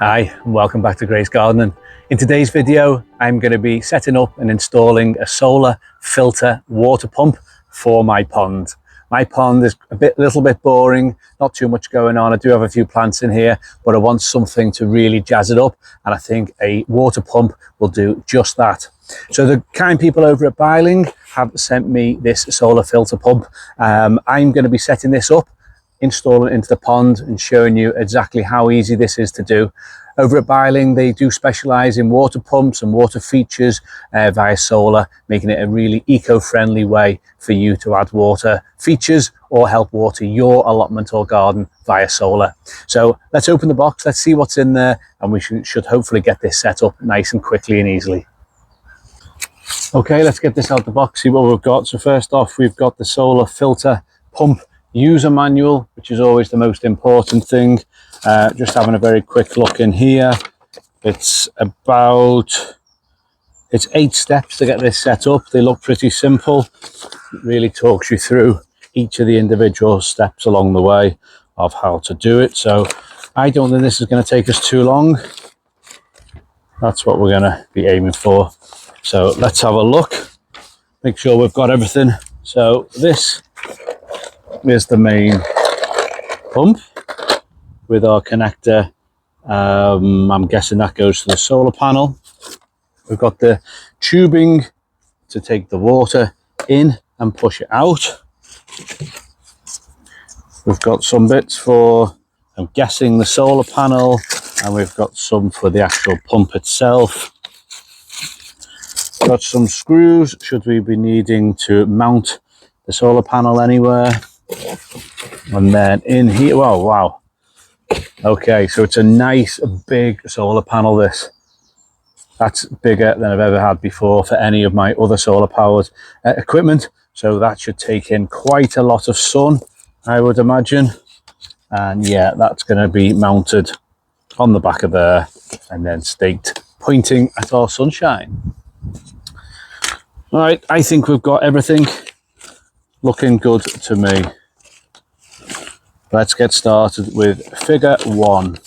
Hi, and welcome back to Grace Gardening. In today's video, I'm going to be setting up and installing a solar filter water pump for my pond. My pond is a little bit boring, not too much going on. I do have a few plants in here, but I want something to really jazz it up, and I think a water pump will do just that. So the kind people over at Biling have sent me this solar filter pump. I'm going to be setting this up, installing it into the pond and showing you exactly how easy this is to do. Over at Biling, they do specialise in water pumps and water features via solar, making it a really eco-friendly way for you to add water features or help water your allotment or garden via solar. So let's open the box, let's see what's in there, and we should hopefully get this set up nice and quickly and easily. Okay, let's get this out the box, see what we've got. So first off, we've got the solar filter pump user manual, which is always the most important thing. Just having a very quick look in here. It's 8 steps to get this set up. They look pretty simple. It really talks you through each of the individual steps along the way of how to do it. So I don't think this is going to take us too long. That's what we're going to be aiming for. So let's have a look, make sure we've got everything. So this is the main pump with our connector. I'm guessing that goes to the solar panel. We've got the tubing to take the water in and push it out. We've got some bits for, I'm guessing, the solar panel, and we've got some for the actual pump itself. Got some screws should we be needing to mount the solar panel anywhere. And then in here, oh wow, okay, so it's a nice big solar panel. That's bigger than I've ever had before for any of my other solar powered equipment, so that should take in quite a lot of sun, I would imagine. And yeah, that's going to be mounted on the back of there and then staked pointing at our sunshine. All right, I think we've got everything looking good to me. Let's get started with figure 1,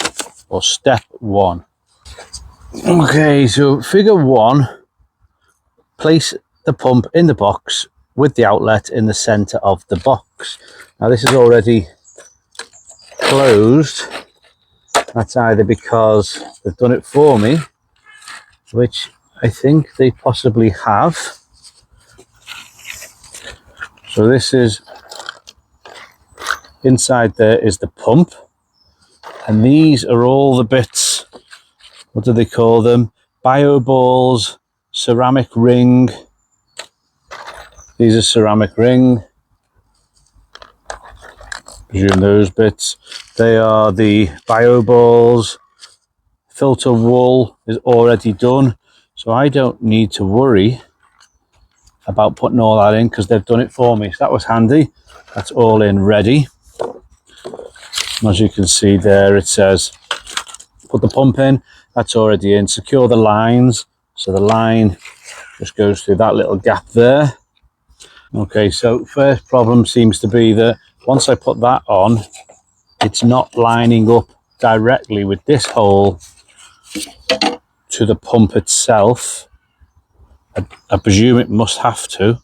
or step 1. Okay, so figure 1, place the pump in the box with the outlet in the center of the box. Now this is already closed. That's either because they've done it for me, which I think they possibly have. So this is, inside there is the pump, and these are all the bits, what do they call them? Bio balls, ceramic ring. These are ceramic ring. Presume those bits. They are the bio balls. Filter wool is already done, so I don't need to worry about putting all that in because they've done it for me. So that was handy. That's all in ready. As you can see there, it says put the pump in. That's already in. Secure the lines. So the line just goes through that little gap there. Okay, so first problem seems to be that once I put that on, it's not lining up directly with this hole to the pump itself. I presume it must have to.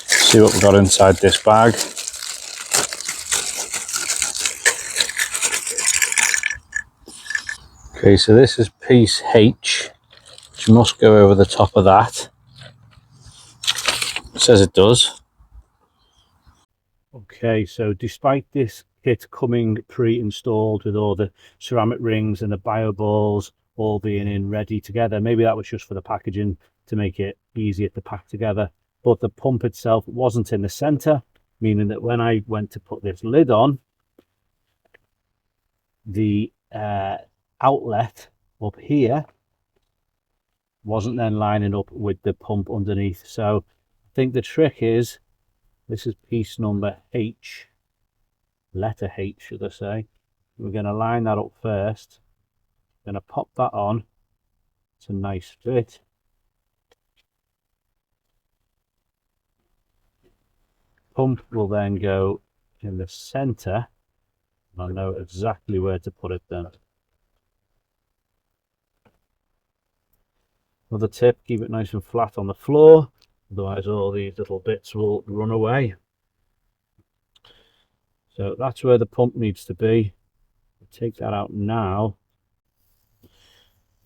See what we've got inside this bag. Okay, so this is piece H, which must go over the top of that. It says it does. Okay, so despite this kit coming pre-installed with all the ceramic rings and the bio balls all being in ready together, maybe that was just for the packaging to make it easier to pack together, but the pump itself wasn't in the center, meaning that when I went to put this lid on, the outlet up here wasn't then lining up with the pump underneath. So I think the trick is, this is piece number H, letter H should I say. We're going to line that up first. Going to pop that on. It's a nice fit. Pump will then go in the center I know exactly where to put it then. Another tip, keep it nice and flat on the floor, otherwise all these little bits will run away. So that's where the pump needs to be. Take that out now.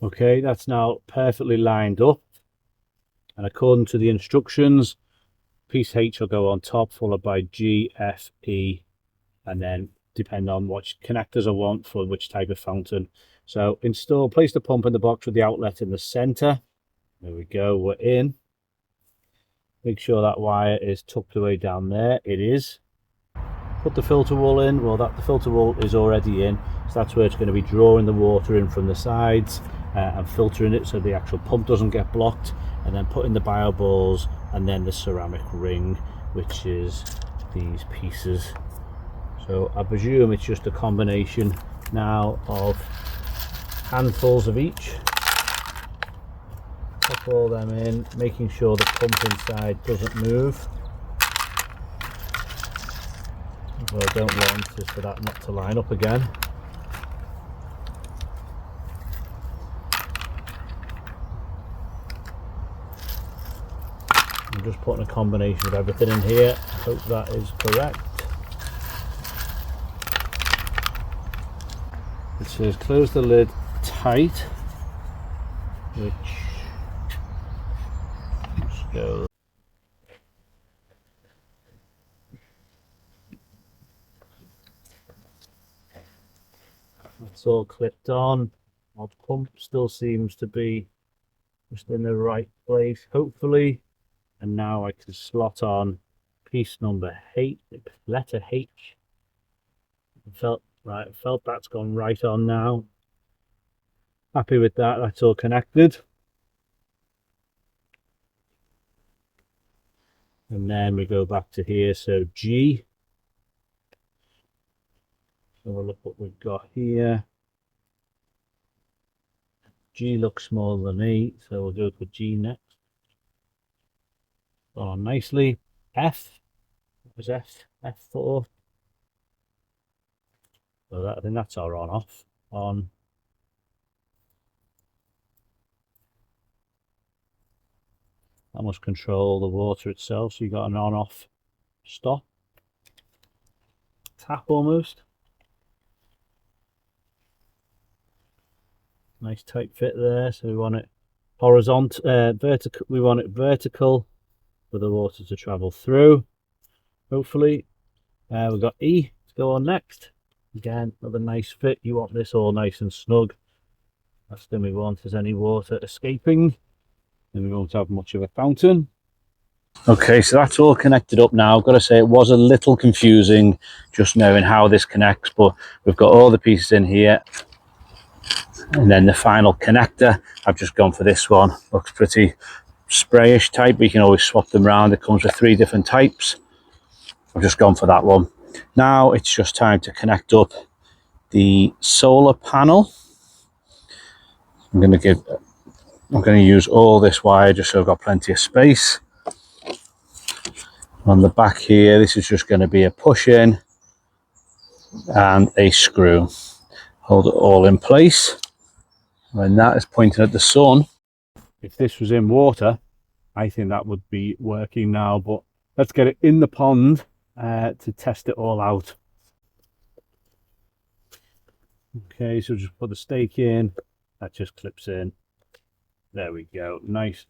Okay, that's now perfectly lined up. And according to the instructions, piece H will go on top, followed by G, F, E, and then depend on what connectors I want for which type of fountain. So place the pump in the box with the outlet in the center. There we go, we're in. Make sure that wire is tucked away down there. It is. Put the filter wool in. Well, the filter wool is already in, so that's where it's going to be drawing the water in from the sides and filtering it so the actual pump doesn't get blocked, and then put in the bio balls and then the ceramic ring, which is these pieces. So I presume it's just a combination now of handfuls of each. Pop all them in, making sure the pump inside doesn't move. What I don't want is for that not to line up again. I'm just putting a combination of everything in here. I hope that is correct. It says close the lid tight, which just goes. It's all clipped on. Our pump still seems to be just in the right place, hopefully. And now I can slot on piece number 8, letter H. Felt that's gone right on now. Happy with that, that's all connected. And then we go back to here, so G. So we'll look what we've got here. G looks smaller than E, so we'll go for G next. Oh, nicely. F. What was F? F4. So I think that's our on-off. On. That must control the water itself, so you got an on-off stop. Tap almost. Nice tight fit there. So we want it horizontal, vertical. We want it vertical for the water to travel through. Hopefully, we've got E to go on next. Again, another nice fit. You want this all nice and snug. Last thing we want is any water escaping. Then we won't have much of a fountain. Okay, so that's all connected up now. I've got to say it was a little confusing just knowing how this connects, but we've got all the pieces in here. And then the final connector, I've just gone for this one. Looks pretty sprayish type, but you can always swap them around. It comes with 3 different types. I've just gone for that one. Now it's just time to connect up the solar panel. I'm going to use all this wire just so I've got plenty of space. On the back here, this is just going to be a push in and a screw. Hold it all in place. When that is pointing at the sun. If this was in water, I think that would be working now, but let's get it in the pond to test it all out. Okay, so just put the stake in, that just clips in. There we go, nice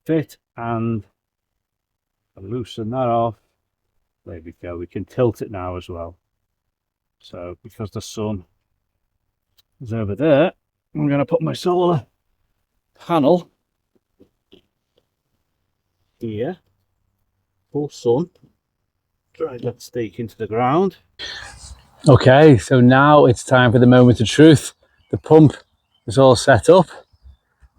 fit, and loosen that off. There we go, we can tilt it now as well. So because the sun is over there, I'm going to put my solar panel here, full sun, drive that stake into the ground. Okay, so now it's time for the moment of truth. The pump is all set up.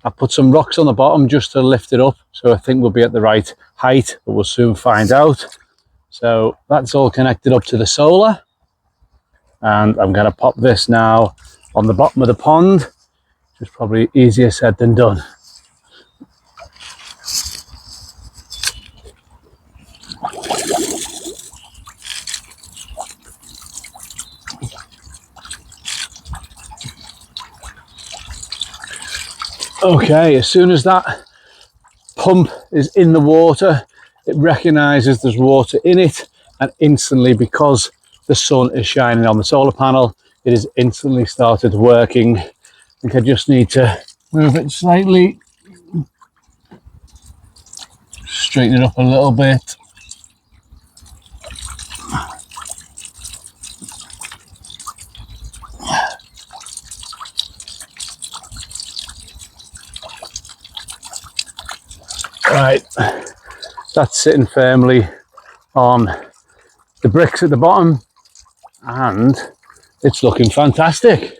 I've put some rocks on the bottom just to lift it up, so I think we'll be at the right height, but we'll soon find out. So that's all connected up to the solar, and I'm going to pop this now on the bottom of the pond. It's probably easier said than done. Okay, as soon as that pump is in the water, it recognizes there's water in it, and instantly, because the sun is shining on the solar panel, it is instantly started working. I think I just need to move it slightly, straighten it up a little bit. Right, that's sitting firmly on the bricks at the bottom, and it's looking fantastic.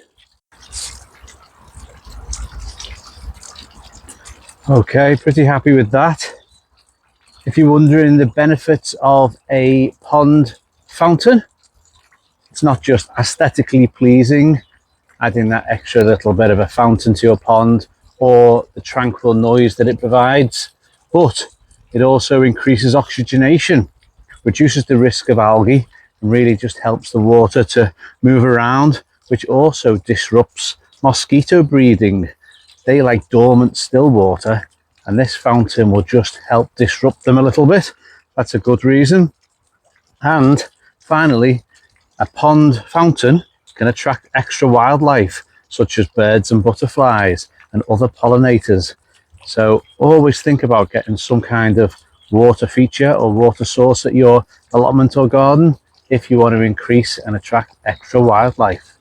Okay, pretty happy with that. If you're wondering the benefits of a pond fountain, it's not just aesthetically pleasing, adding that extra little bit of a fountain to your pond, or the tranquil noise that it provides, but it also increases oxygenation, reduces the risk of algae, and really just helps the water to move around, which also disrupts mosquito breeding. They like dormant still water, and this fountain will just help disrupt them a little bit. That's a good reason. And finally, a pond fountain can attract extra wildlife, such as birds and butterflies and other pollinators. So always think about getting some kind of water feature or water source at your allotment or garden if you want to increase and attract extra wildlife.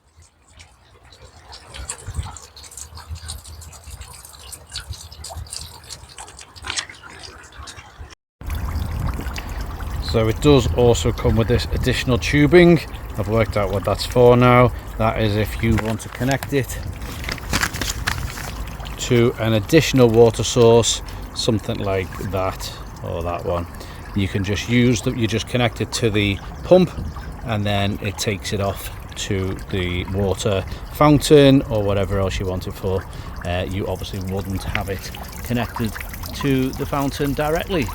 So it does also come with this additional tubing. I've worked out what that's for now. That is if you want to connect it to an additional water source, something like that or that one. You can just use that, you just connect it to the pump and then it takes it off to the water fountain or whatever else you want it for. You obviously wouldn't have it connected to the fountain directly.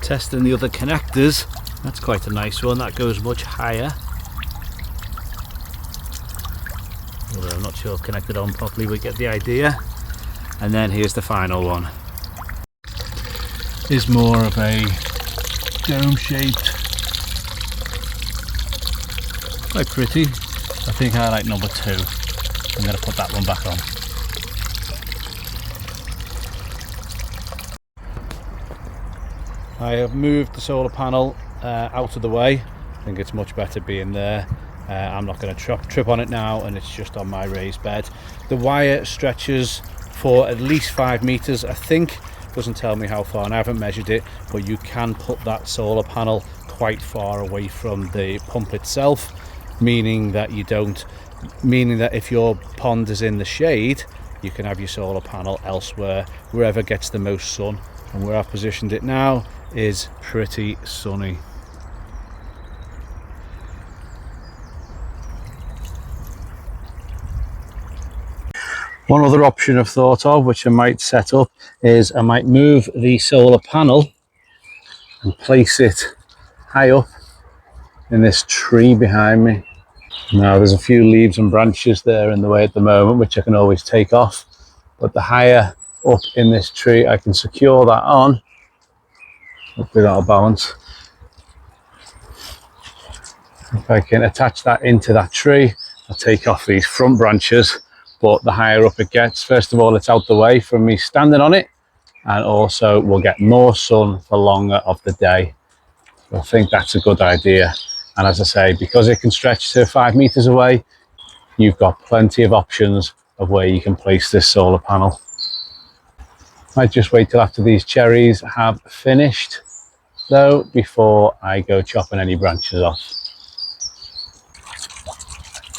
Testing the other connectors, that's quite a nice one, that goes much higher. Although I'm not sure if connected on properly, we get the idea. And then here's the final one. Is more of a dome shaped, quite pretty. I think I like number 2. I'm going to put that one back on. I have moved the solar panel out of the way. I think it's much better being there. I'm not going to trip on it now, and it's just on my raised bed. The wire stretches for at least 5 meters, I think. Doesn't tell me how far, and I haven't measured it, but you can put that solar panel quite far away from the pump itself, meaning that if your pond is in the shade, you can have your solar panel elsewhere, wherever gets the most sun. And where I've positioned it now is pretty sunny. One other option I've thought of, which I might set up, is I might move the solar panel and place it high up in this tree behind me. Now there's a few leaves and branches there in the way at the moment, which I can always take off, but the higher up in this tree I can secure that on. Hopefully that'll balance. If I can attach that into that tree, I'll take off these front branches, but the higher up it gets, first of all, it's out the way from me standing on it, and also we'll get more sun for longer of the day. So I think that's a good idea. And as I say, because it can stretch to 5 meters away, you've got plenty of options of where you can place this solar panel. Might just wait till after these cherries have finished though, before I go chopping any branches off.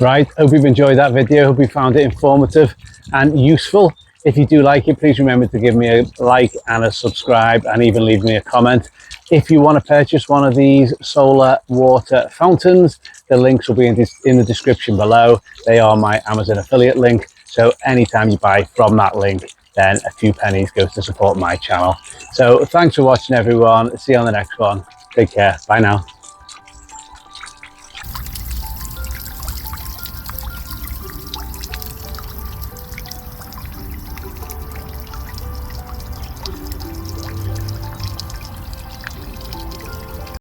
Right, hope you've enjoyed that video, hope you found it informative and useful. If you do like it, please remember to give me a like and a subscribe, and even leave me a comment. If you want to purchase one of these solar water fountains, the links will be in the description below. They are my Amazon affiliate link, so anytime you buy from that link, then a few pennies goes to support my channel. So thanks for watching, everyone. See you on the next one. Take care. Bye now.